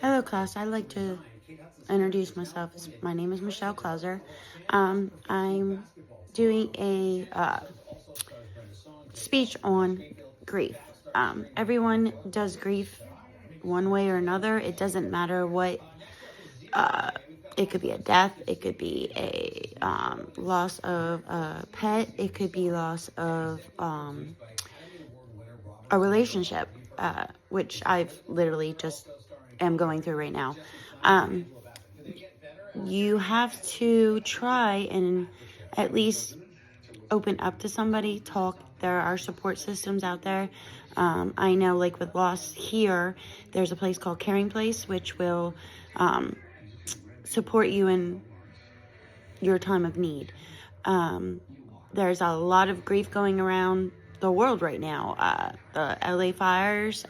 Hello, class. I'd like to introduce myself. My name is Michelle Clauser. I'm doing a speech on grief. Everyone does grief one way or another. It doesn't matter what. It could be a death. It could be a loss of a pet. It could be loss of a relationship, which I've literally just am going through right now. You have to try and at least open up to somebody, talk. There are support systems out there. I know, like with loss here, there's a place called Caring Place, which will support you in your time of need. There's a lot of grief going around the world right now. The LA fires,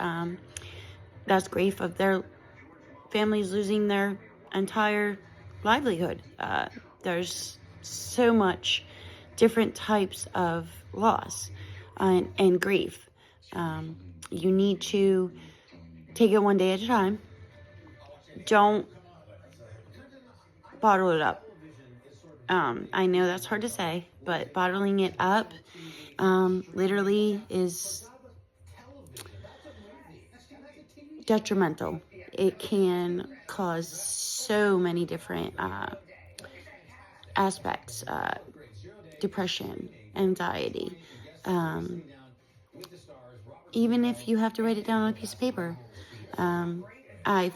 that's grief of their families losing their entire livelihood. There's so much different types of loss and grief. You need to take it one day at a time. Don't bottle it up. I know that's hard to say, but bottling it up literally is detrimental. It can cause so many different aspects, depression, anxiety. Even if you have to write it down on a piece of paper. I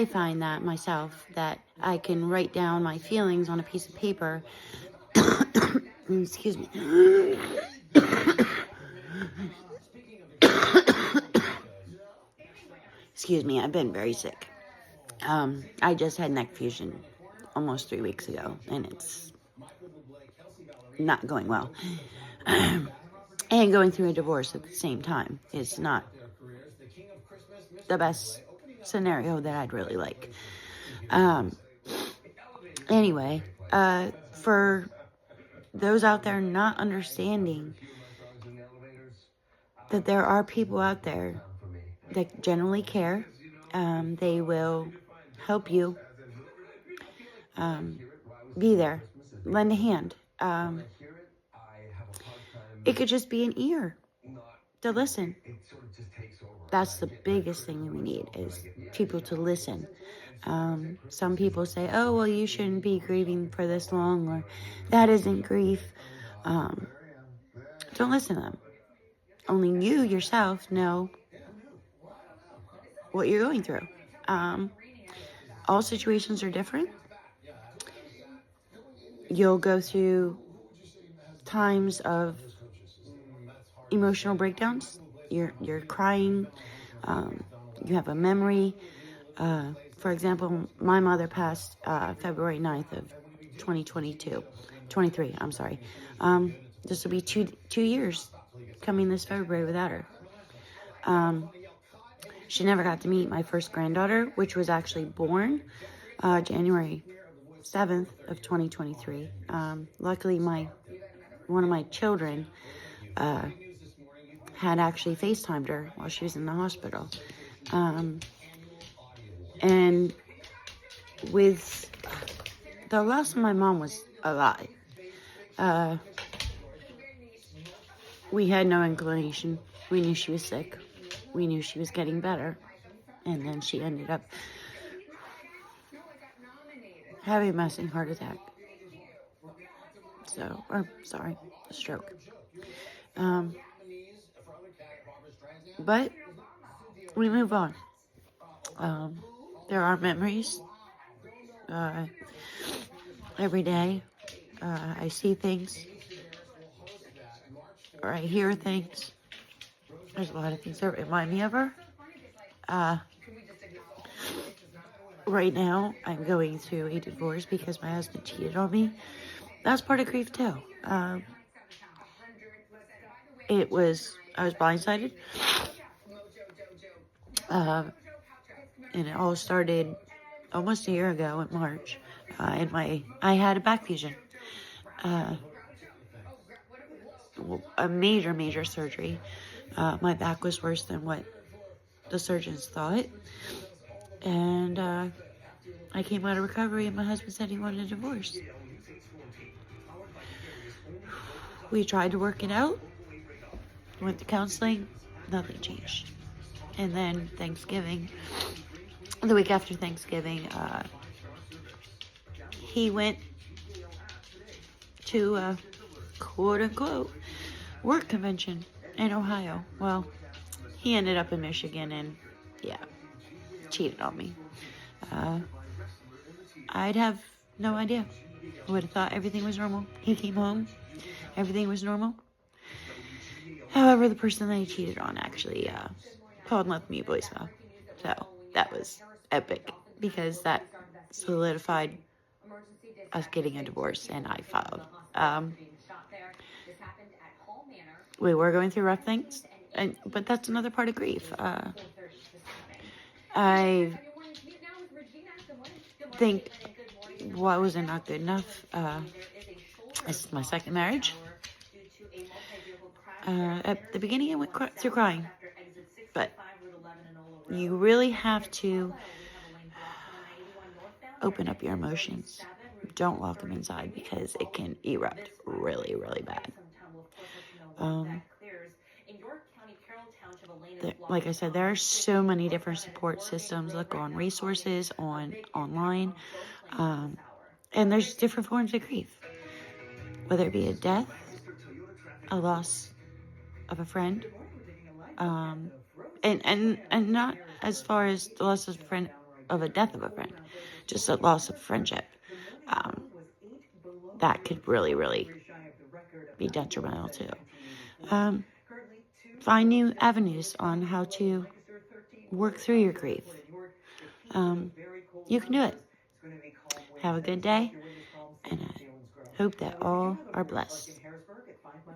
find that myself, that I can write down my feelings on a piece of paper. Excuse me. Excuse me, I've been very sick. I just had neck fusion almost 3 weeks ago, and it's not going well. And going through a divorce at the same time is not the best scenario that I'd really like. Anyway, for those out there not understanding that there are people out there that generally care, they will help you, be there, lend a hand. It could just be an ear to listen. That's the biggest thing we need, is people to listen. Some people say, oh, well, you shouldn't be grieving for this long, or that isn't grief. Don't listen to them. Only you yourself know what you're going through. All situations are different. You'll go through times of emotional breakdowns. You're crying. You have a memory. For example, my mother passed February 9th of 23, I'm sorry. This will be two years coming this February without her. She never got to meet my first granddaughter, which was actually born January 7th of 2023. Luckily, one of my children had actually FaceTimed her while she was in the hospital. And with the loss of my mom was alive. We had no inclination. We knew she was sick. We knew she was getting better. And then she ended up having a massive heart attack. A stroke. But we move on. There are memories. Every day, I see things, or I hear things. There's a lot of things that remind me of her. Right now, I'm going through a divorce because my husband cheated on me. That's part of grief too. I was blindsided. And it all started almost a year ago in March. I had a back fusion. A major surgery. My back was worse than what the surgeons thought. And I came out of recovery, and my husband said he wanted a divorce. We tried to work it out, went to counseling, nothing changed. And then Thanksgiving, the week after Thanksgiving, he went to a quote-unquote work convention in Ohio. Well, he ended up in Michigan and, yeah, cheated on me. I'd have no idea. I would have thought everything was normal. He came home, everything was normal. However, the person that he cheated on actually called and left me a voicemail. So that was epic because that solidified us getting a divorce, and I filed. We were going through rough things, but that's another part of grief. I think why was it not good enough? This is my second marriage. At the beginning, I went through crying, but you really have to open up your emotions. Don't lock them inside because it can erupt really, really bad. Like I said, there are so many different support systems. Look on resources online, and there's different forms of grief, whether it be a death, a loss of a friend, and not as far as the loss of a friend, of a death of a friend, just a loss of friendship. That could really, really be detrimental too. Find new avenues on how to work through your grief. You can do it. Have a good day, and I hope that all are blessed.